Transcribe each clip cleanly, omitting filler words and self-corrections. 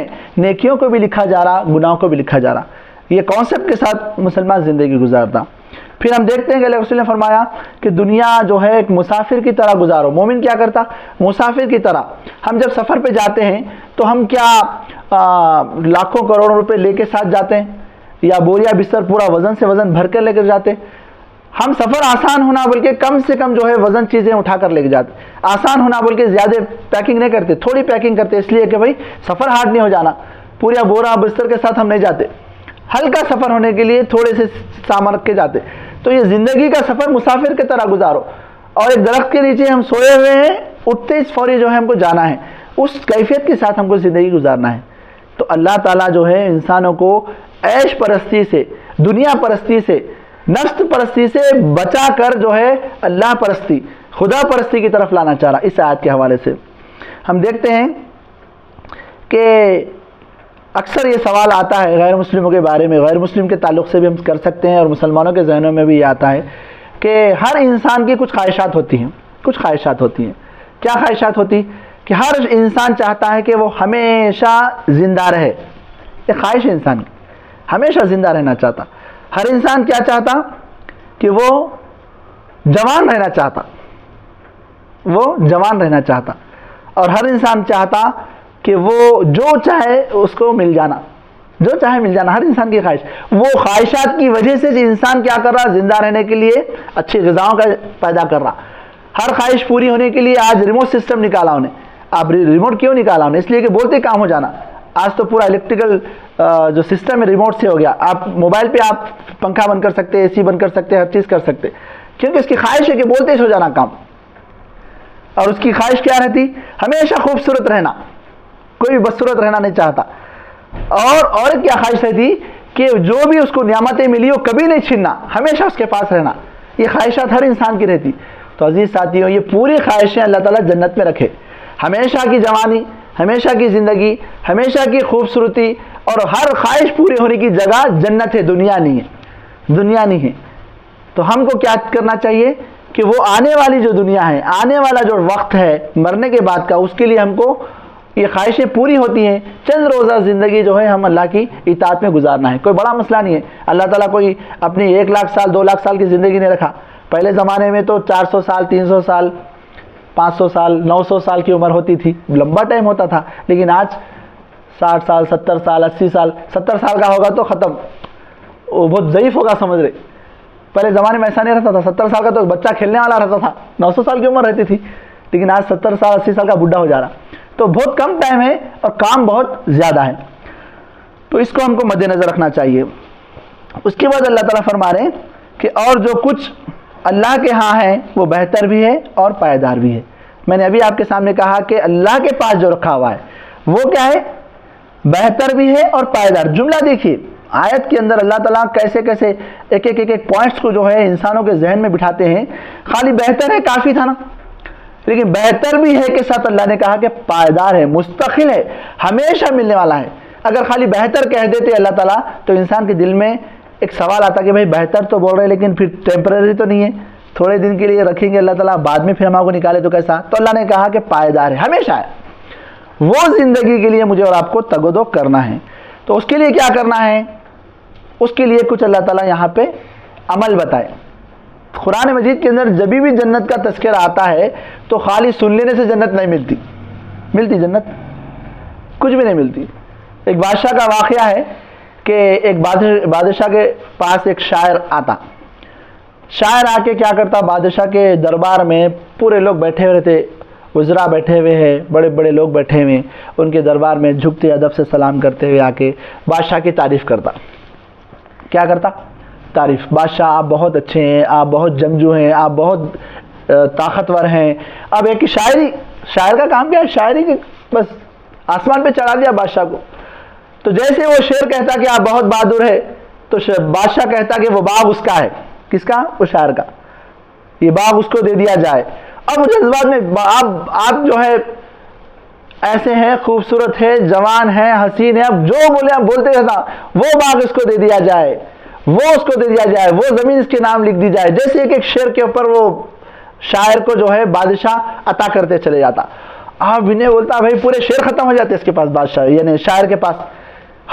ہیں, نیکیوں کو بھی لکھا جا رہا, گناہوں کو بھی لکھا جا رہا. یہ کانسیپٹ کے ساتھ مسلمان زندگی گزارتا. پھر ہم دیکھتے ہیں کہ اللہ رسول نے فرمایا کہ دنیا جو ہے ایک مسافر کی طرح گزارو. مومن کیا کرتا؟ مسافر کی طرح. ہم جب سفر پہ جاتے ہیں تو ہم کیا لاکھوں کروڑوں روپے لے کے ساتھ جاتے ہیں, یا بوریا بستر پورا وزن سے وزن بھر کر لے کر جاتے؟ ہم سفر آسان ہونا بول کے کم سے کم جو ہے وزن چیزیں اٹھا کر لے کے جاتے. آسان ہونا بول کے زیادہ پیکنگ نہیں کرتے, تھوڑی پیکنگ کرتے, اس لیے کہ بھائی سفر ہارڈ نہیں ہو جانا. پورا بورا بستر کے ساتھ ہم نہیں جاتے, ہلکا سفر ہونے کے لیے تھوڑے سے سامان رکھ کے جاتے. تو یہ زندگی کا سفر مسافر کی طرح گزارو. اور ایک درخت کے نیچے ہم سوئے ہوئے ہیں, اٹھتے ہی فوری جو ہے ہم کو جانا ہے, اس کیفیت کے ساتھ ہم کو زندگی گزارنا ہے. تو اللہ تعالیٰ جو ہے انسانوں کو عیش پرستی سے, دنیا پرستی سے, نفس پرستی سے بچا کر جو ہے اللہ پرستی, خدا پرستی کی طرف لانا چاہ رہا. اس آیت کے حوالے سے ہم دیکھتے ہیں کہ اکثر یہ سوال آتا ہے غیر مسلموں کے بارے میں, غیر مسلم کے تعلق سے بھی ہم کر سکتے ہیں, اور مسلمانوں کے ذہنوں میں بھی یہ آتا ہے کہ ہر انسان کی کچھ خواہشات ہوتی ہیں. کچھ خواہشات ہوتی ہیں. کیا خواہشات ہوتی؟ کہ ہر انسان چاہتا ہے کہ وہ ہمیشہ زندہ رہے. یہ خواہش ہے انسان کی, ہمیشہ زندہ رہنا چاہتا. ہر انسان کیا چاہتا؟ کہ وہ جوان رہنا چاہتا, وہ جوان رہنا چاہتا. اور ہر انسان چاہتا کہ وہ جو چاہے اس کو مل جانا, جو چاہے مل جانا. ہر انسان کی خواہش. وہ خواہشات کی وجہ سے جو انسان کیا کر رہا؟ زندہ رہنے کے لیے اچھی غذاؤں کا پیدا کر رہا. ہر خواہش پوری ہونے کے لیے آج ریموٹ سسٹم نکالا انہیں. اب ریموٹ کیوں نکالا انہیں؟ اس لیے کہ بولتے کام ہو جانا. آج تو پورا الیکٹریکل جو سسٹم ہے ریموٹ سے ہو گیا. آپ موبائل پہ آپ پنکھا بند کر سکتے, اے سی بند کر سکتے, ہر چیز کر سکتے, کیونکہ اس کی خواہش ہے کہ بولتے ہو جانا کام. اور اس کی خواہش کیا رہتی؟ ہمیشہ خوبصورت رہنا. کوئی بھی بدصورت رہنا نہیں چاہتا. اور عورت کیا خواہش رہتی؟ کہ جو بھی اس کو نعمتیں ملی ہو کبھی نہیں چھیننا, ہمیشہ اس کے پاس رہنا. یہ خواہشات ہر انسان کی رہتی. تو عزیز ساتھیوں, یہ پوری خواہشیں اللہ تعالیٰ جنت میں رکھے. ہمیشہ کی جوانی, ہمیشہ کی زندگی, ہمیشہ کی خوبصورتی, اور ہر خواہش پوری ہونے کی جگہ جنت ہے, دنیا نہیں ہے, دنیا نہیں ہے. تو ہم کو کیا کرنا چاہیے کہ وہ آنے والی جو دنیا ہے, آنے والا جو وقت ہے مرنے کے بعد کا, اس کے لیے ہم کو یہ خواہشیں پوری ہوتی ہیں. چند روزہ زندگی جو ہے ہم اللہ کی اطاعت میں گزارنا ہے. کوئی بڑا مسئلہ نہیں ہے. اللہ تعالیٰ کوئی اپنی 1 لاکھ سال 2 لاکھ سال کی زندگی نہیں رکھا. پہلے زمانے میں تو 400 سال 300 سال 500 سال 900 سال کی عمر ہوتی تھی, لمبا ٹائم ہوتا تھا. لیکن آج 60 سال 70 سال 80 سال 70 سال کا ہوگا تو ختم, وہ بہت ضعیف ہوگا سمجھ رہے. پہلے زمانے میں ایسا نہیں رہتا تھا. 70 سال کا تو بچہ کھیلنے والا رہتا تھا, 900 سال کی عمر رہتی تھی. لیکن آج 70 سال 80 سال کا بڈھا ہو جا رہا. تو بہت کم ٹائم ہے اور کام بہت زیادہ ہے. تو اس کو ہم کو مد نظر رکھنا چاہیے. اس کے بعد اللہ تعالیٰ فرما رہے ہیں کہ اور جو کچھ اللہ کے ہاں ہے وہ بہتر بھی ہے اور پائیدار بھی ہے. میں نے ابھی آپ کے سامنے کہا کہ اللہ کے پاس جو رکھا ہوا ہے وہ کیا ہے؟ بہتر بھی ہے اور پائیدار. جملہ دیکھیے آیت کے اندر اللہ تعالیٰ کیسے کیسے ایک پوائنٹس کو جو ہے انسانوں کے ذہن میں بٹھاتے ہیں. خالی بہتر ہے کافی تھا نا, لیکن بہتر بھی ہے کے ساتھ اللہ نے کہا کہ پائیدار ہے, مستقل ہے, ہمیشہ ملنے والا ہے. اگر خالی بہتر کہہ دیتے اللہ تعالیٰ تو انسان کے دل میں ایک سوال آتا کہ بھائی بہتر تو بول رہے لیکن پھر ٹیمپرری تو نہیں ہے, تھوڑے دن کے لیے رکھیں گے اللہ تعالیٰ, بعد میں پھر ہم کو نکالے تو کیسا؟ تو اللہ نے کہا کہ پائیدار ہے, ہمیشہ ہے. وہ زندگی کے لیے مجھے اور آپ کو تگ و دو کرنا ہے. تو اس کے لیے کیا کرنا ہے؟ اس کے لیے کچھ اللہ تعالیٰ یہاں پہ عمل بتائے. قرآن مجید کے اندر جب بھی جنت کا تذکرہ آتا ہے تو خالی سن لینے سے جنت نہیں ملتی. ملتی جنت؟ کچھ بھی نہیں ملتی. ایک بادشاہ کا واقعہ ہے کہ ایک بادشاہ کے پاس ایک شاعر آتا. شاعر آ کے کیا کرتا؟ بادشاہ کے دربار میں پورے لوگ بیٹھے ہوئے تھے, وزراء بیٹھے ہوئے ہیں, بڑے بڑے لوگ بیٹھے ہوئے, ان کے دربار میں جھکتے ادب سے سلام کرتے ہوئے آ کے بادشاہ کی تعریف کرتا. کیا کرتا؟ تعریف. بادشاہ آپ بہت اچھے ہیں, آپ بہت جنگجو ہیں, آپ بہت طاقتور ہیں. اب ایک شاعری, شاعر کا کام کیا ہے؟ شاعری کے بس آسمان پہ چڑھا دیا بادشاہ کو. تو جیسے وہ شعر کہتا کہ آپ بہت بہادر ہے تو بادشاہ کہتا کہ وہ باغ اس کا ہے. کس کا؟ وہ شاعر کا. یہ باغ اس کو دے دیا جائے. اب جذبات میں آپ جو ہے ایسے ہیں, خوبصورت ہے, جوان ہے, حسین ہے, اب جو بولے آپ بولتے رہتا, وہ باغ اس کو دے دیا جائے, وہ اس کو دے دیا جائے, وہ زمین اس کے نام لکھ دی جائے. جیسے ایک شعر کے اوپر وہ شاعر کو جو ہے بادشاہ عطا کرتے چلے جاتا. آپ بھی نہیں بولتا بھائی پورے شعر ختم ہو جاتے اس کے پاس، بادشاہ یعنی شاعر کے پاس.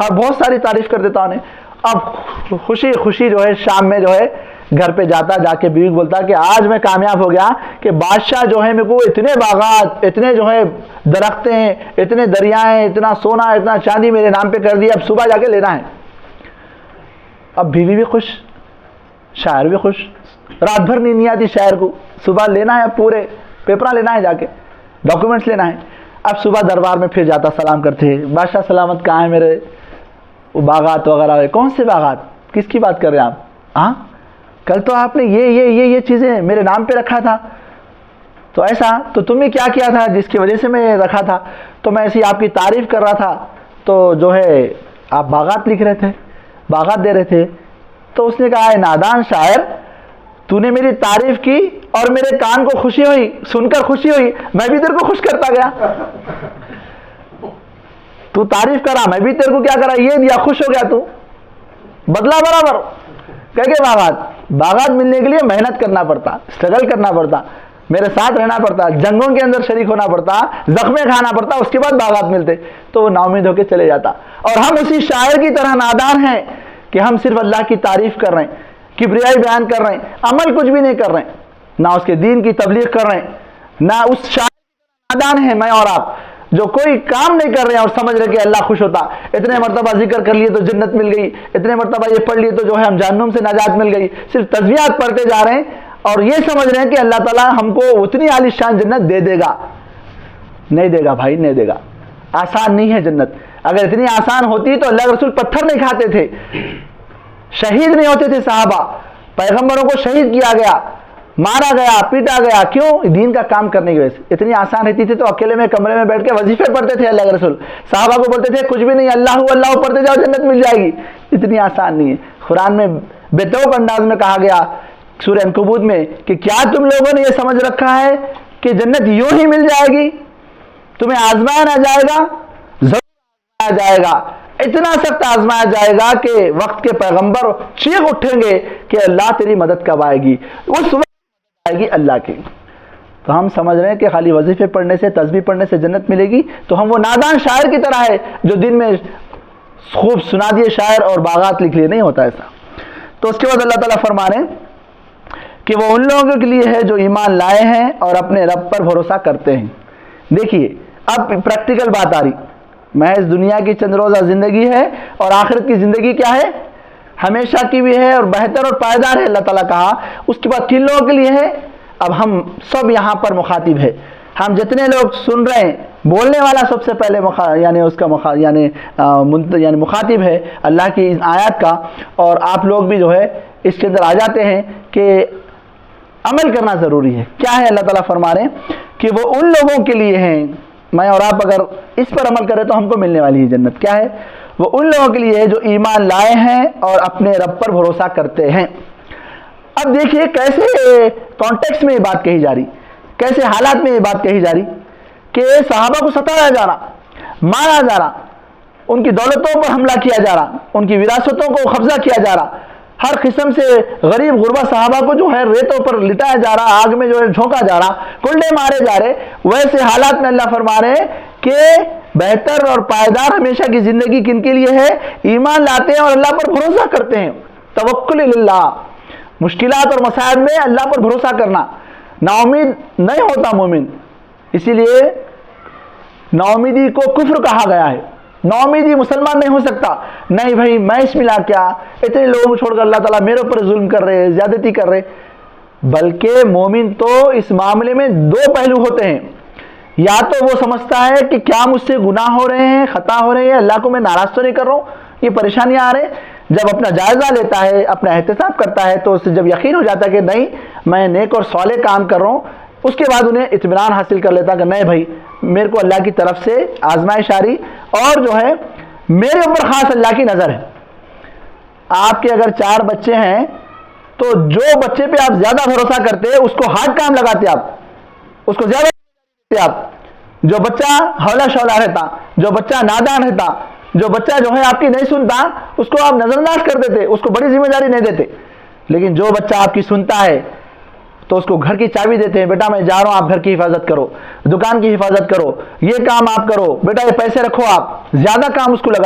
ہاں بہت ساری تعریف کر دیتا انہیں. اب خوشی خوشی جو ہے شام میں جو ہے گھر پہ جاتا، جا کے بیوی بولتا کہ آج میں کامیاب ہو گیا کہ بادشاہ جو ہے میرے کو اتنے باغات، اتنے جو ہے درختیں، اتنے دریائیں، اتنا سونا، اتنا چاندی میرے نام پہ کر دیا، اب صبح جا کے لینا ہے. اب بیوی بھی خوش، شاعر بھی خوش. رات بھر نیند نہیں آتی شاعر کو، صبح لینا ہے، پورے پیپر لینا ہے، جا کے ڈاکومنٹس لینا ہے. اب صبح دربار میں پھر جاتا، سلام کرتے، بادشاہ سلامت، کہاں ہے میرے وہ باغات وغیرہ؟ کون سے باغات؟ کس کی بات کر رہے ہیں آپ؟ ہاں کل تو آپ نے یہ چیزیں میرے نام پہ رکھا تھا. تو ایسا تو تم نے کیا کیا تھا جس کی وجہ سے میں رکھا تھا؟ تو میں ایسی آپ کی تعریف کر رہا تھا، تو جو ہے آپ باغات لکھ رہے تھے، باغات دے رہے تھے. تو اس نے کہا، اے نادان شاعر، تو نے میری تعریف کی اور میرے کان کو خوشی ہوئی، سن کر خوشی ہوئی، میں بھی تیرے کو خوش کرتا گیا. تو تعریف کرا، میں بھی تیرے کو کیا کرا، یہ دیا، خوش ہو گیا. تو بدلا برابر. کہ باغات ملنے کے لیے محنت کرنا پڑتا، اسٹرگل کرنا پڑتا، میرے ساتھ رہنا پڑتا، جنگوں کے اندر شریک ہونا پڑتا، زخمیں کھانا پڑتا، اس کے بعد باغات ملتے. تو وہ نا امید ہو کے چلے جاتا. اور ہم اسی شاعر کی طرح نادان ہیں کہ ہم صرف اللہ کی تعریف کر رہے ہیں، کبریائی بیان کر رہے ہیں، عمل کچھ بھی نہیں کر رہے ہیں، نہ اس کے دین کی تبلیغ کر رہے ہیں، نہ اس شاعر نادان ہیں میں اور آپ جو کوئی کام نہیں کر رہے ہیں اور سمجھ رہے کہ اللہ خوش ہوتا. اتنے مرتبہ ذکر کر لیے تو جنت مل گئی، اتنے مرتبہ یہ پڑھ لیے تو جو ہے ہم جہنم سے نجات مل گئی. صرف تسبیحات پڑھتے جا رہے ہیں اور یہ سمجھ رہے ہیں کہ اللہ تعالیٰ ہم کو اتنی عالی شان جنت دے دے گا. نہیں دے گا بھائی، نہیں دے گا. آسان نہیں ہے جنت. اگر اتنی آسان ہوتی تو اللہ کے رسول پتھر نہیں کھاتے تھے، شہید نہیں ہوتے تھے صحابہ. پیغمبروں کو شہید کیا گیا، مارا گیا، پیٹا گیا. کیوں؟ دین کا کام کرنے کی وجہ سے. اتنی آسان رہتی تھی تو اکیلے میں کمرے میں بیٹھ کے وظیفے پڑھتے تھے اللہ کے رسول. صحابہ کو بولتے تھے کچھ بھی نہیں، اللہ اللہ پڑھتے جاؤ جنت مل جائے گی. اتنی آسان نہیں ہے. قرآن میں بے توق انداز میں کہا گیا سورہ عنکبوت میں کہ کیا تم لوگوں نے یہ سمجھ رکھا ہے کہ جنت یوں ہی مل جائے گی؟ تمہیں آزمایا نہ جائے گا، ضرور آزمایا جائے گا. اتنا سخت آزمایا جائے گا کہ وقت کے پیغمبر چیخ اٹھیں گے کہ اللہ تیری مدد کب آئے گی. اس وقت آئے گی اللہ کی. تو ہم سمجھ رہے ہیں کہ خالی وظیفے پڑھنے سے، تسبیح پڑھنے سے جنت ملے گی. تو ہم وہ نادان شاعر کی طرح ہے جو دن میں خوب سنا دیے شاعر اور باغات لکھ لیے. نہیں ہوتا ایسا. تو اس کے بعد اللہ تعالیٰ فرما رہے ہیں کہ وہ ان لوگوں کے لیے ہے جو ایمان لائے ہیں اور اپنے رب پر بھروسہ کرتے ہیں. دیکھیے اب پریکٹیکل بات آ رہی. محض دنیا کی چند روزہ زندگی ہے اور آخرت کی زندگی کیا ہے؟ ہمیشہ کی بھی ہے اور بہتر اور پائیدار ہے. اللہ تعالیٰ کہا اس کے بعد کن لوگوں کے لیے ہے؟ اب ہم سب یہاں پر مخاطب ہے. ہم جتنے لوگ سن رہے ہیں، بولنے والا سب سے پہلے یعنی اس کا مخاطب ہے اللہ کی آیات کا. اور آپ لوگ بھی جو ہے اس کے اندر آ جاتے ہیں کہ عمل کرنا ضروری ہے. کیا ہے؟ اللہ تعالیٰ فرما رہے ہیں کہ وہ ان لوگوں کے لیے ہیں، میں اور آپ اگر اس پر عمل کریں تو ہم کو ملنے والی ہے جنت. کیا ہے؟ وہ ان لوگوں کے لیے ہے جو ایمان لائے ہیں اور اپنے رب پر بھروسہ کرتے ہیں. اب دیکھیے کیسے کانٹیکس میں یہ بات کہی جا رہی، کیسے حالات میں یہ بات کہی جا رہی کہ صحابہ کو ستایا جا رہا، مارا جا رہا، ان کی دولتوں پر حملہ کیا جا رہا، ان کی وراثتوں کو قبضہ کیا جا رہا، ہر قسم سے غریب غربا صحابہ کو جو ہے ریتوں پر لٹایا جا رہا، آگ میں جو ہے جھونکا جا رہا، کنڈے مارے جا رہے. ویسے حالات میں اللہ فرما رہے کہ بہتر اور پائیدار ہمیشہ کی زندگی کن کے لیے ہے؟ ایمان لاتے ہیں اور اللہ پر بھروسہ کرتے ہیں. توکل اللہ. مشکلات اور مصائب میں اللہ پر بھروسہ کرنا. نا امید نہیں ہوتا مومن. اسی لیے نا امیدی کو کفر کہا گیا ہے. نا امیدی مسلمان نہیں ہو سکتا. نہیں بھائی میں اس ملا کیا، اتنے لوگوں کو چھوڑ کر اللہ تعالیٰ میرے اوپر ظلم کر رہے، زیادتی کر رہے. بلکہ مومن تو اس معاملے میں دو پہلو ہوتے ہیں. یا تو وہ سمجھتا ہے کہ کیا مجھ سے گناہ ہو رہے ہیں، خطا ہو رہے ہیں، اللہ کو میں ناراض تو نہیں کر رہا ہوں، یہ پریشانیاں آ رہے ہیں. جب اپنا جائزہ لیتا ہے، اپنا احتساب کرتا ہے تو اسے جب یقین ہو جاتا ہے کہ نہیں میں نیک اور صالح کام کر رہا ہوں، اس کے بعد انہیں اطمینان حاصل کر لیتا کہ نہیں بھائی میرے کو اللہ کی طرف سے آزمائش آ رہی اور جو ہے میرے اوپر خاص اللہ کی نظر ہے. آپ کے اگر 4 بچے ہیں تو جو بچے پہ آپ زیادہ بھروسہ کرتے اس کو ہارڈ کام لگاتے، آپ اس کو زیادہ آپ. جو بچہ ہولا شولا رہتا، جو بچہ نادان رہتا، جو بچہ جو ہے آپ کی نہیں سنتا، اس کو آپ نظر انداز کر دیتے، اس کو بڑی ذمہ داری نہیں دیتے. لیکن جو بچہ آپ کی سنتا ہے تو اس کو گھر کی چابی دیتے ہیں، بیٹا میں جا رہا ہوں، آپ گھر کی حفاظت کرو، دکان کی حفاظت کرو، یہ کام آپ کرو، بیٹا یہ پیسے رکھو، آپ زیادہ کام اس کو لگا